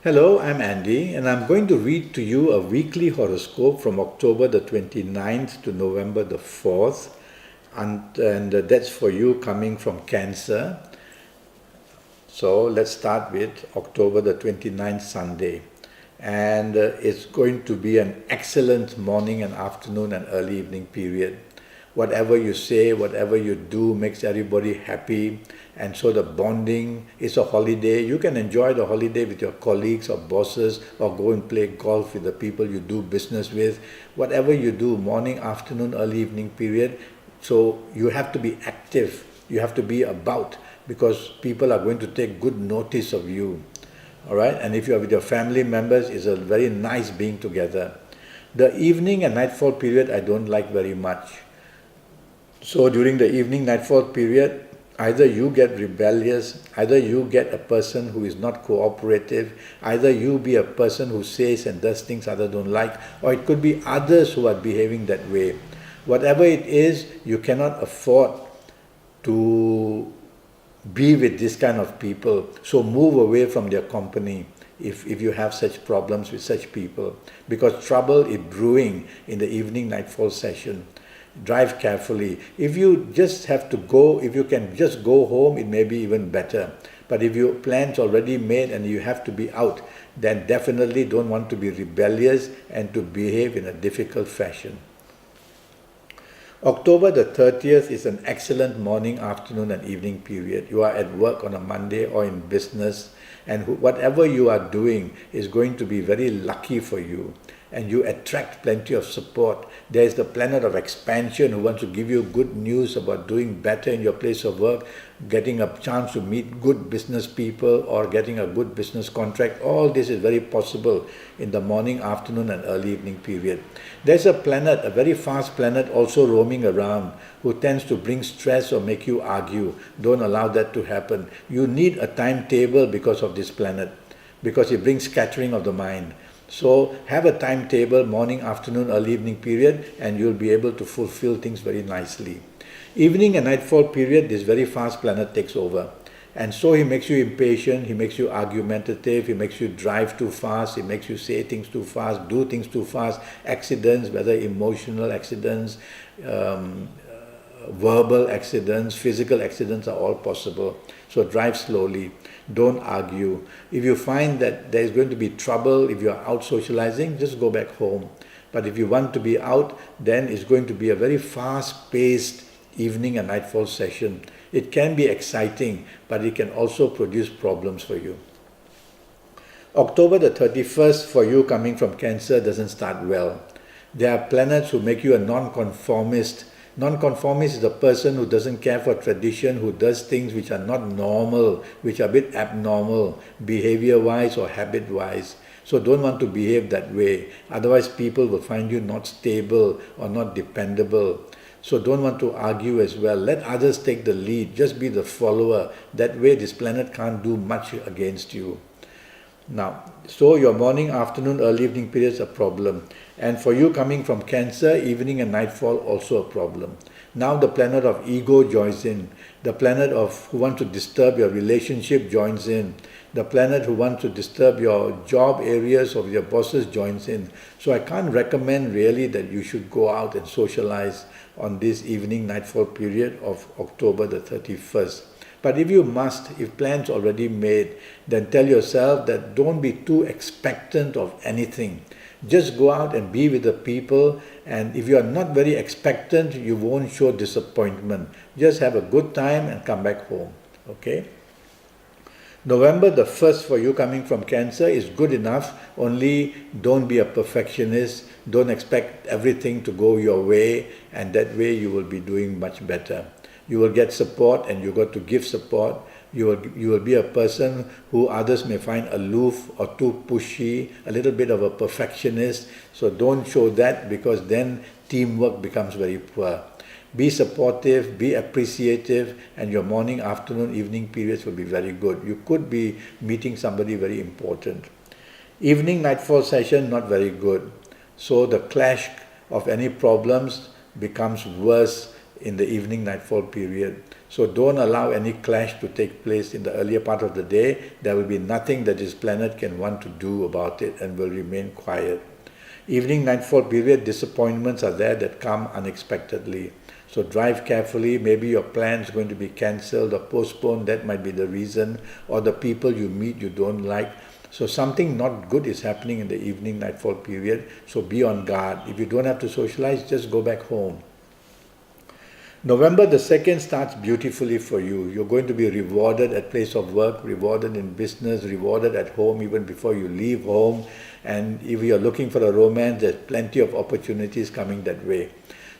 Hello, I'm Andy, and I'm going to read to you a weekly horoscope from October the 29th to November the 4th. And that's for you coming from Cancer. So let's start with October the 29th, Sunday. And it's going to be an excellent morning and afternoon and early evening period. Whatever you say, whatever you do makes everybody happy. And so the bonding is a holiday. You can enjoy the holiday with your colleagues or bosses or go and play golf with the people you do business with. Whatever you do, morning, afternoon, early evening period. So you have to be active. You have to be about because people are going to take good notice of you. All right. And if you are with your family members, it's a very nice being together. The evening and nightfall period I don't like very much. So during the evening nightfall period, either you get rebellious, either you get a person who is not cooperative, either you be a person who says and does things others don't like, or it could be others who are behaving that way. Whatever it is, you cannot afford to be with this kind of people. So move away from their company if you have such problems with such people, because trouble is brewing in the evening nightfall session. Drive carefully. If you just have to go, if you can just go home, it may be even better. But if your plans already made and you have to be out, then definitely don't want to be rebellious and to behave in a difficult fashion. October the 30th is an excellent morning, afternoon and evening period. You are at work on a Monday or in business, and whatever you are doing is going to be very lucky for you, and you attract plenty of support. There is the planet of expansion who wants to give you good news about doing better in your place of work, getting a chance to meet good business people or getting a good business contract. All this is very possible in the morning, afternoon and early evening period. There's a planet, a very fast planet also roaming around who tends to bring stress or make you argue. Don't allow that to happen. You need a timetable because of this planet, because it brings scattering of the mind. So have a timetable, morning, afternoon, early evening period, and you'll be able to fulfill things very nicely. Evening and nightfall period, this very fast planet takes over. And so he makes you impatient, he makes you argumentative, he makes you drive too fast, he makes you say things too fast, do things too fast, accidents, whether emotional accidents, verbal accidents, physical accidents are all possible. So drive slowly. Don't argue. If you find that there is going to be trouble, if you are out socializing, just go back home. But if you want to be out, then it's going to be a very fast-paced evening and nightfall session. It can be exciting, but it can also produce problems for you. October the 31st for you coming from Cancer doesn't start well. There are planets who make you a non-conformist. Non-conformist is a person who doesn't care for tradition, who does things which are not normal, which are a bit abnormal, behavior-wise or habit-wise. So don't want to behave that way. Otherwise, people will find you not stable or not dependable. So don't want to argue as well. Let others take the lead. Just be the follower. That way, this planet can't do much against you. Now, so your morning, afternoon, early evening periods are a problem. And for you coming from Cancer, evening and nightfall also a problem. Now the planet of ego joins in. The planet of who wants to disturb your relationship joins in. The planet who wants to disturb your job areas of your bosses joins in. So I can't recommend really that you should go out and socialize on this evening nightfall period of October the 31st. But if you must, if plans already made, then tell yourself that don't be too expectant of anything. Just go out and be with the people, and if you are not very expectant, you won't show disappointment. Just have a good time and come back home. Okay? November the 1st for you coming from Cancer is good enough, only don't be a perfectionist, don't expect everything to go your way, and that way you will be doing much better. You will get support and you got to give support. You will be a person who others may find aloof or too pushy, a little bit of a perfectionist. So don't show that, because then teamwork becomes very poor. Be supportive, be appreciative, and your morning, afternoon, evening periods will be very good. You could be meeting somebody very important. Evening nightfall session, not very good. So the clash of any problems becomes worse in the evening nightfall period. So don't allow any clash to take place in the earlier part of the day. There will be nothing that this planet can want to do about it and will remain quiet. Evening nightfall period, disappointments are there that come unexpectedly. So drive carefully. Maybe your plan is going to be cancelled or postponed. That might be the reason. Or the people you meet you don't like. So something not good is happening in the evening nightfall period. So be on guard. If you don't have to socialize, just go back home. November the 2nd starts beautifully for you. You're going to be rewarded at place of work, rewarded in business, rewarded at home even before you leave home. And if you're looking for a romance, there's plenty of opportunities coming that way.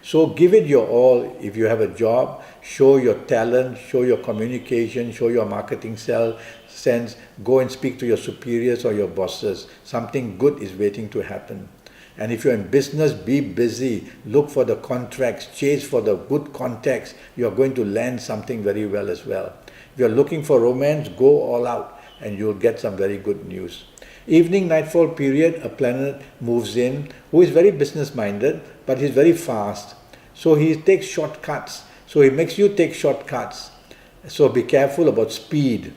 So give it your all. If you have a job, show your talent, show your communication, show your marketing sense. Go and speak to your superiors or your bosses. Something good is waiting to happen. And if you're in business, be busy. Look for the contracts, chase for the good contacts. You're going to land something very well as well. If you're looking for romance, go all out and you'll get some very good news. Evening nightfall period, a planet moves in who is very business-minded, but he's very fast. So he takes shortcuts. So he makes you take shortcuts. So be careful about speed.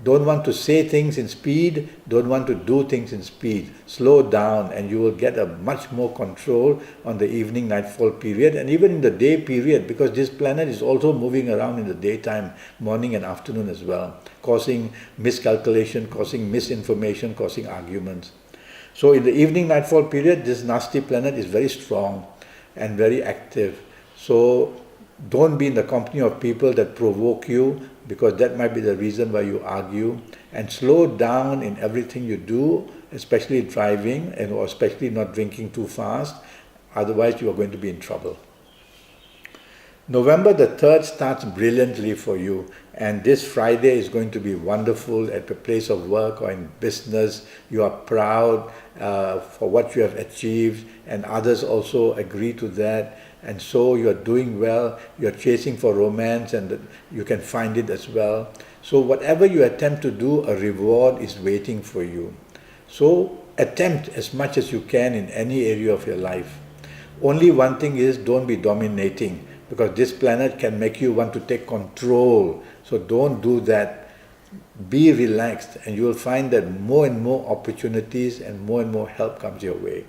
Don't want to say things in speed, don't want to do things in speed. Slow down and you will get a much more control on the evening nightfall period and even in the day period, because this planet is also moving around in the daytime, morning and afternoon as well, causing miscalculation, causing misinformation, causing arguments. So in the evening nightfall period, this nasty planet is very strong and very active. So don't be in the company of people that provoke you, because that might be the reason why you argue. And slow down in everything you do, especially driving, and or especially not drinking too fast. Otherwise, you are going to be in trouble. November the 3rd starts brilliantly for you, and this Friday is going to be wonderful at the place of work or in business. You are proud for what you have achieved, and others also agree to that. And so you're doing well, you're chasing for romance and you can find it as well. So whatever you attempt to do, a reward is waiting for you. So attempt as much as you can in any area of your life. Only one thing is, don't be dominating, because this planet can make you want to take control. So don't do that. Be relaxed and you will find that more and more opportunities and more help comes your way.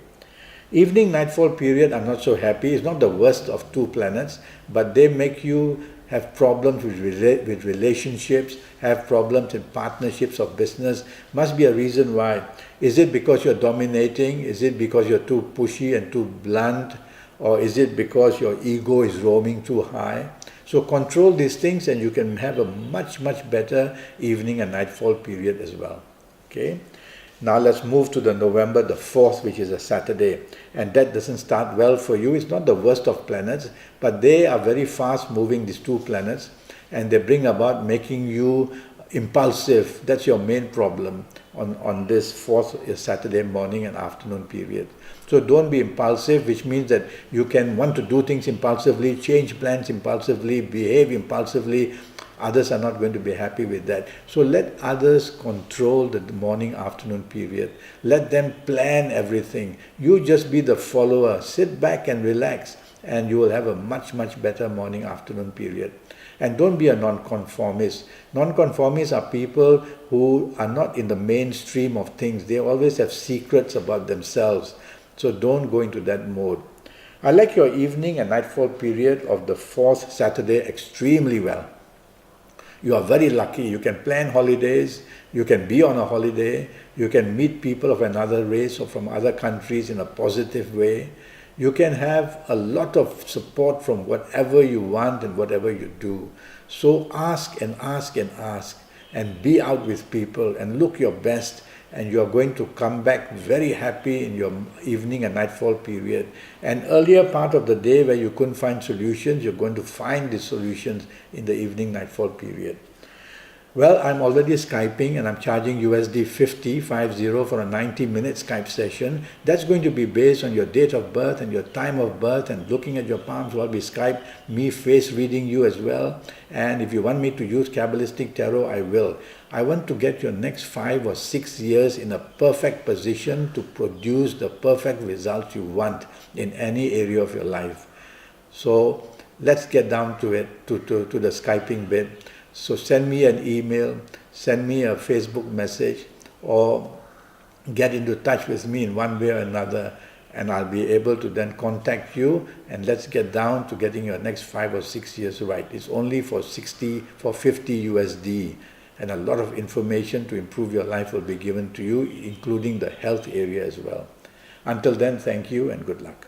Evening nightfall period, I'm not so happy. It's not the worst of two planets, but they make you have problems with relationships, have problems in partnerships of business. Must be a reason why. Is it because you're dominating? Is it because you're too pushy and too blunt? Or is it because your ego is roaming too high? So control these things and you can have a much better evening and nightfall period as well. Okay? Now let's move to the November the 4th, which is a Saturday. And that doesn't start well for you. It's not the worst of planets, but they are very fast moving, these two planets, and they bring about making you impulsive. That's your main problem on this 4th Saturday morning and afternoon period. So don't be impulsive, which means that you can want to do things impulsively, change plans impulsively, behave impulsively. Others are not going to be happy with that. So let others control the morning, afternoon period. Let them plan everything. You just be the follower. Sit back and relax, and you will have a much better morning, afternoon period. And don't be a nonconformist. Nonconformists are people who are not in the mainstream of things. They always have secrets about themselves. So don't go into that mode. I like your evening and nightfall period of the 4th Saturday extremely well. You are very lucky. You can plan holidays, you can be on a holiday, you can meet people of another race or from other countries in a positive way. You can have a lot of support from whatever you want and whatever you do. So ask and ask and ask, and be out with people and look your best, and you are going to come back very happy in your evening and nightfall period. And earlier part of the day where you couldn't find solutions, you're going to find the solutions in the evening nightfall period. Well, I'm already Skyping and I'm charging USD 50 for a 90-minute Skype session. That's going to be based on your date of birth and your time of birth, and looking at your palms while we Skype, me face reading you as well. And if you want me to use Kabbalistic Tarot, I will. I want to get your next 5 or 6 years in a perfect position to produce the perfect results you want in any area of your life. So let's get down to it, to the Skyping bit. So send me an email, send me a Facebook message, or get into touch with me in one way or another, and I'll be able to then contact you, and let's get down to getting your next 5 or 6 years right. It's only for 50 USD, and a lot of information to improve your life will be given to you, including the health area as well. Until then, thank you and good luck.